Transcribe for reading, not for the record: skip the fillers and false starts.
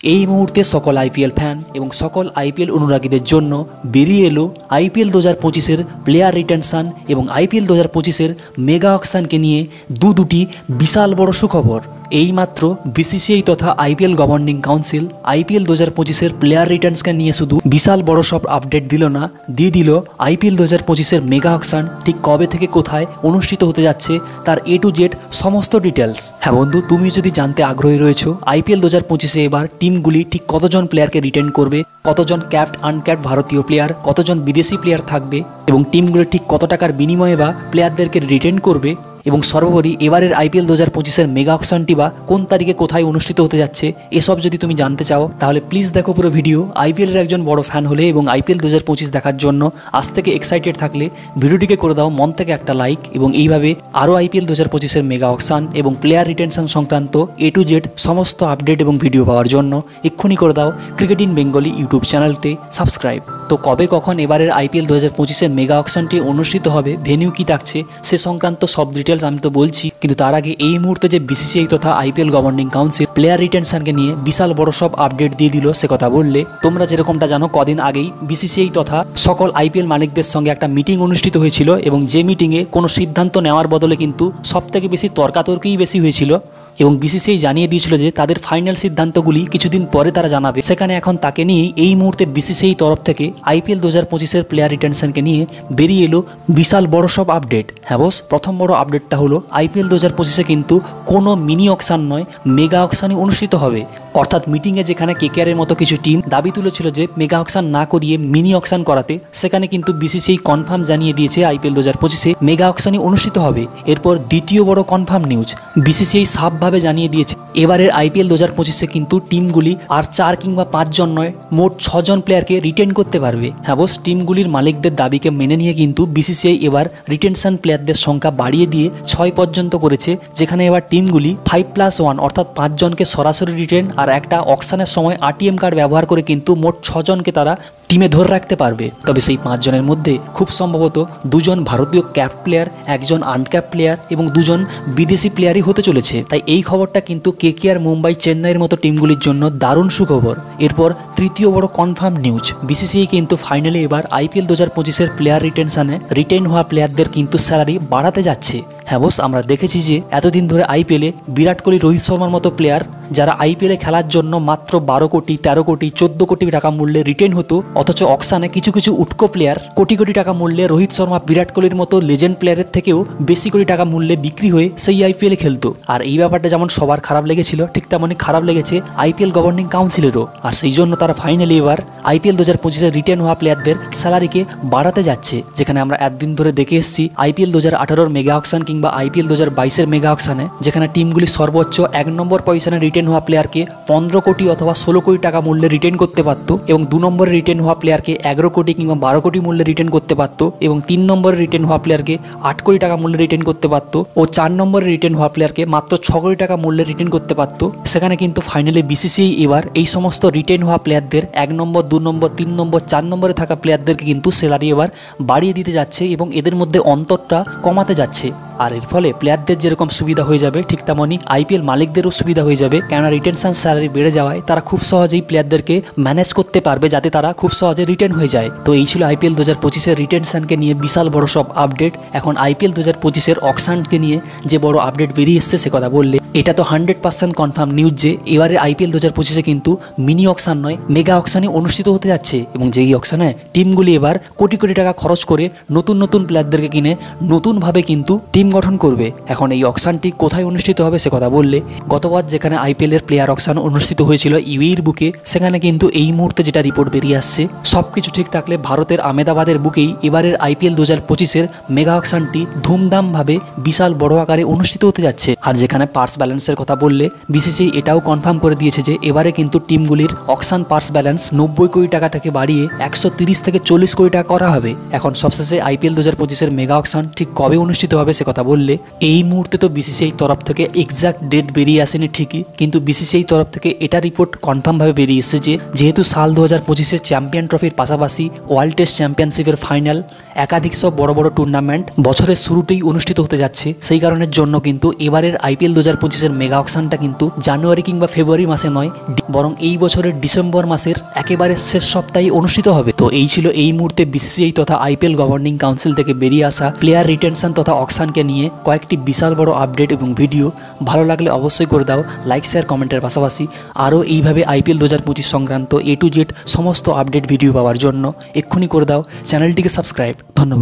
এই মুহূর্তে সকল আইপিএল ফ্যান এবং সকল আইপিএল অনুরাগীদের জন্য বেরিয়ে এলো আইপিএল 2025-এর প্লেয়ার রিটেনশন এবং আইপিএল 2025-এর মেগা অকশনকে নিয়ে দুটি বিশাল বড় সুখবর। এইমাত্র বিসিসিআই তথা আইপিএল গভর্নিং কাউন্সিল আইপিএল 2025-এর প্লেয়ার রিটার্নসকে নিয়ে শুধু বিশাল বড় সব আপডেট দিল না, দিয়ে দিল আইপিএল 2025-এর মেগা অকশন ঠিক কবে থেকে কোথায় অনুষ্ঠিত হতে যাচ্ছে তার A to Z সমস্ত ডিটেলস। হ্যাঁ বন্ধু, তুমি যদি জানতে আগ্রহী রয়েছো আইপিএল 2025-এ এবার টিমগুলি ঠিক কতজন প্লেয়ারকে রিটেন করবে, কতজন ক্যাপ্ট আনক্যাপ্ট ভারতীয় প্লেয়ার, কতজন বিদেশি প্লেয়ার থাকবে এবং টিমগুলি ঠিক কত টাকার বিনিময়ে বা প্লেয়ারদেরকে রিটেন করবে এবং সর্বোপরি এবারের আইপিএল 2025-এর মেগা অকশনটি বা কোন তারিখে কোথায় অনুষ্ঠিত হতে যাচ্ছে এসব যদি তুমি জানতে চাও তাহলে প্লিজ দেখো পুরো ভিডিও। আইপিএলের একজন বড় ফ্যান হলে এবং আইপিএল 2025 দেখার জন্য আজ থেকে এক্সাইটেড থাকলে ভিডিওটিকে করে দাও মন থেকে একটা লাইক এবং এইভাবে আরও আইপিএল 2025-এর মেগা অকশন এবং প্লেয়ার রিটেনশন সংক্রান্ত A to Z সমস্ত আপডেট এবং ভিডিও পাওয়ার জন্য এক্ষুনি করে দাও ক্রিকেট ইন বেঙ্গলি ইউটিউব চ্যানেলটি সাবস্ক্রাইব। তো কবে কখন এবারের আইপিএল 2025-এর মেগা অকশনটি অনুষ্ঠিত হবে, ভেনিউ কি থাকছে সে সংক্রান্ত সব ডিটেলস আমি তো বলছি, কিন্তু তার আগে এই মুহূর্তে যে বিসিসিআই তথা আইপিএল গভর্নিং কাউন্সিল প্লেয়ার রিটেনশনকে নিয়ে বিশাল বড় সব আপডেট দিয়ে দিল সে কথা বললে তোমরা যেরকমটা জানো কদিন আগেই বিসিসিআই তথা সকল আইপিএল মালিকদের সঙ্গে একটা মিটিং অনুষ্ঠিত হয়েছিল এবং যে মিটিংয়ে কোনো সিদ্ধান্ত নেওয়ার বদলে কিন্তু সবথেকে বেশি তর্কাতর্কিই বেশি হয়েছিল এবং বিসিসিআই জানিয়ে দিয়েছিল যে তাদের ফাইনাল সিদ্ধান্তগুলি কিছুদিন পরে তারা জানাবে। সেখানে এখন তাকে নিয়ে এই মুহূর্তে বিসিসিআই তরফ থেকে আইপিএল 2025-এর প্লেয়ার রিটেনশনকে নিয়ে বেরিয়ে এলো বিশাল বড় সব আপডেট। হ্যাঁ বস, প্রথম বড় আপডেটটা হলো আইপিএল 2025-এ কিন্তু কোনো মিনি অকশন নয়, মেগা অকশনই অনুষ্ঠিত হবে। অর্থাৎ মিটিংয়ে যেখানে কেকেআরের মতো কিছু টিম দাবি তুলেছিল যে মেগা অকশন না করিয়ে মিনি অকশন করাতে, সেখানে কিন্তু বিসিসিআই কনফার্ম জানিয়ে দিয়েছে আইপিএল 2025-এ মেগা অকশনই অনুষ্ঠিত হবে। এরপর দ্বিতীয় বড় কনফার্ম নিউজ, বিসিসিআই সাফভাবে জানিয়ে দিয়েছে এবারের আইপিএল 2025-এ কিন্তু টিমগুলি আর 4 কিংবা 5 জন নয়, মোট 6 জন প্লেয়ারকে রিটেন করতে পারবে। হ্যাঁ বস, টিমগুলির মালিকদের দাবিকে মেনে নিয়ে কিন্তু বিসিসিআই এবার রিটেনশন প্লেয়ারদের সংখ্যা বাড়িয়ে দিয়ে 6 পর্যন্ত করেছে, যেখানে এবার টিমগুলি 5+1 অর্থাৎ 5 জনকে সরাসরি রিটেন আর একটা অকশনের সময় ATM কার্ড ব্যবহার করে কিন্তু মোট 6 জনকে তারা টিমে ধরে রাখতে পারবে। তবে সেই 5 জনের মধ্যে খুব সম্ভবত 2 জন ভারতীয় ক্যাপ প্লেয়ার, 1 জন আনক্যাপ প্লেয়ার এবং 2 জন বিদেশি প্লেয়ারই হতে চলেছে। তাই এই খবরটা কিন্তু কেকেআর, মুম্বাই, চেন্নাইয়ের মতো টিমগুলির জন্য দারুণ সুখবর। এরপর তৃতীয় বড় কনফার্ম নিউজ, বিসিসিআই কিন্তু ফাইনালি এবার আইপিএল 2025-এর প্লেয়ার রিটেনশনে রিটেন হওয়া প্লেয়ারদের কিন্তু স্যালারি বাড়াতে যাচ্ছে। হ্যাঁ বস, আমরা দেখেছি যে এতদিন ধরে আইপিএলে বিরাট কোহলি, রোহিত শর্মার মতো প্লেয়ার যারা আইপিএলে খেলার জন্য মাত্র 12 কোটি, 13 কোটি, 14 কোটি টাকা মূল্যে রিটেন হতো, অথচ অকশানে কিছু কিছু উটকো প্লেয়ার কোটি কোটি টাকা মূল্যে রোহিত শর্মা, বিরাট কোহলির মতো লেজেন্ড প্লেয়ারের থেকেও বেশি কোটি টাকা মূল্যে বিক্রি হয়ে সেই আইপিএলে খেলতো। আর এই ব্যাপারটা যেমন সবার খারাপ লেগেছিল, ঠিক তেমনই খারাপ লেগেছে আইপিএল গভর্নিং কাউন্সিলেরও। আর সেই জন্য তারা ফাইনালি এবার আইপিএল 2025-এ রিটেন হওয়া প্লেয়ারদের স্যালারিকে বাড়াতে যাচ্ছে। যেখানে আমরা একদিন ধরে দেখে এসেছি আইপিএল 2018-র মেগা অকশন কিংবা আইপিএল 2022-এর মেগা অকশনে, যেখানে টিমগুলি সর্বোচ্চ 1 নম্বর পজিশনে রিটেন হওয়া প্লেয়ারকে 15 কোটি অথবা 16 কোটি টাকা মূল্যে রিটেন করতে পারতো এবং 2 নম্বরে রিটেন হওয়া প্লেয়ারকে 11 কোটি কিংবা 12 কোটি মূল্যে রিটেন করতে পারতো এবং 3 নম্বরে রিটেন হওয়া প্লেয়ারকে 8 কোটি টাকা মূল্যে রিটেন করতে পারতো ও 4 নম্বরে রিটেন হওয়া প্লেয়ারকে মাত্র 6 কোটি টাকা মূল্যে রিটেন করতে পারতো। সেখানে কিন্তু ফাইনালি বিসিসিআই এবার এই সমস্ত রিটেন হওয়া প্লেয়ারদের 1 নম্বর, 2 নম্বর, 3 নম্বর, 4 নম্বরে থাকা প্লেয়ারদেরকে কিন্তু স্যালারি এবার বাড়িয়ে দিতে যাচ্ছে এবং এদের মধ্যে অন্তরটা কমাতে যাচ্ছে। আর এর ফলে প্লেয়ারদের যেরকম সুবিধা হয়ে যাবে ঠিক তেমনই আইপিএল মালিকদেরও সুবিধা হয়ে যাবে, কেননা রিটেনশন স্যালারি বেড়ে যাওয়ায় তারা খুব সহজেই প্লেয়ারদেরকে ম্যানেজ করতে পারবে যাতে তারা খুব সহজে রিটেন হয়ে যায়। তো এই ছিল আইপিএল 2025-এর রিটেনশনকে নিয়ে বিশাল বড় সব আপডেট। এখন আইপিএল 2025-এর অকশনকে নিয়ে যে বড় আপডেট বেরিয়ে এসছে সে কথা বললে এটা তো 100% কনফার্ম নিউজ যে এবারে আইপিএল 2025-এ কিন্তু মিনি অকশন নয়, মেগা অকশনই অনুষ্ঠিত হতে যাচ্ছে এবং যেই অকশনে টিমগুলি এবার কোটি কোটি টাকা খরচ করে নতুন নতুন প্লেয়ারদেরকে কিনে নতুনভাবে কিন্তু টিম গঠন করবে। এখন এই অকশনটি কোথায় অনুষ্ঠিত হবে সে কথা বললে গতবার যেখানে আইপিএলের প্লেয়ার অকশন অনুষ্ঠিত হয়েছিল ইউএইর বুকে, সেখানে কিন্তু এই মুহূর্তে যেটা রিপোর্ট বেরিয়ে আসছে সবকিছু ঠিক থাকলে ভারতের আহমেদাবাদের বুকেই এবারের আইপিএল 2025-এর মেগা অকশনটি ধুমধামভাবে বিশাল বড় আকারে অনুষ্ঠিত হতে যাচ্ছে। আর যেখানে পার্স ব্যালেন্সের কথা বললে বিসিসিআই এটাও কনফার্ম করে দিয়েছে যে এবারে কিন্তু টিমগুলির অকশন পার্স ব্যালেন্স 90 কোটি টাকা থেকে বাড়িয়ে 130 থেকে 40 কোটি টাকা করা হবে। এখন সবশেষে আইপিএল 2025-এর মেগা অকশন ঠিক কবে অনুষ্ঠিত হবে সে কথা বললে এই মুহূর্তে তো বিসিসিআই তরফ থেকে এক্সাক্ট ডেট বেরিয়ে আসেনি ঠিকই, কিন্তু বিসিসিআই তরফ থেকে এটা রিপোর্ট কনফার্মভাবে বেরিয়ে এসেছে যে যেহেতু সাল 2025-এর চ্যাম্পিয়ন ট্রফির পাশাপাশি ওয়ার্ল্ড টেস্ট চ্যাম্পিয়নশিপের ফাইনাল একাধিক সব বড় বড় টুর্নামেন্ট বছরের শুরুতেই অনুষ্ঠিত হতে যাচ্ছে। সেই কারণের জন্য কিন্তু এবারের আইপিএল 2025-এর মেগা অকশনটা কিন্তু জানুয়ারি কিংবা ফেব্রুয়ারি মাসে নয়, বরং এই বছরের ডিসেম্বর মাসের একেবারে শেষ সপ্তাহে অনুষ্ঠিত হবে। তো এই ছিল এই মুহূর্তে বিসিসিআই তথা আইপিএল গভর্নিং কাউন্সিল থেকে বেরিয়ে আসা প্লেয়ার রিটেনশন তথা অকশনকে নিয়ে কয়েকটি বিশাল বড় আপডেট এবং ভিডিও। ভালো লাগলে অবশ্যই করে দাও লাইক, শেয়ার, কমেন্টের পাশাপাশি আরও এইভাবে আইপিএল 2025 সংক্রান্ত A to Z সমস্ত আপডেট ভিডিও পাওয়ার জন্য এক্ষুনি করে দাও চ্যানেলটিকে সাবস্ক্রাইব। ধন্যবাদ।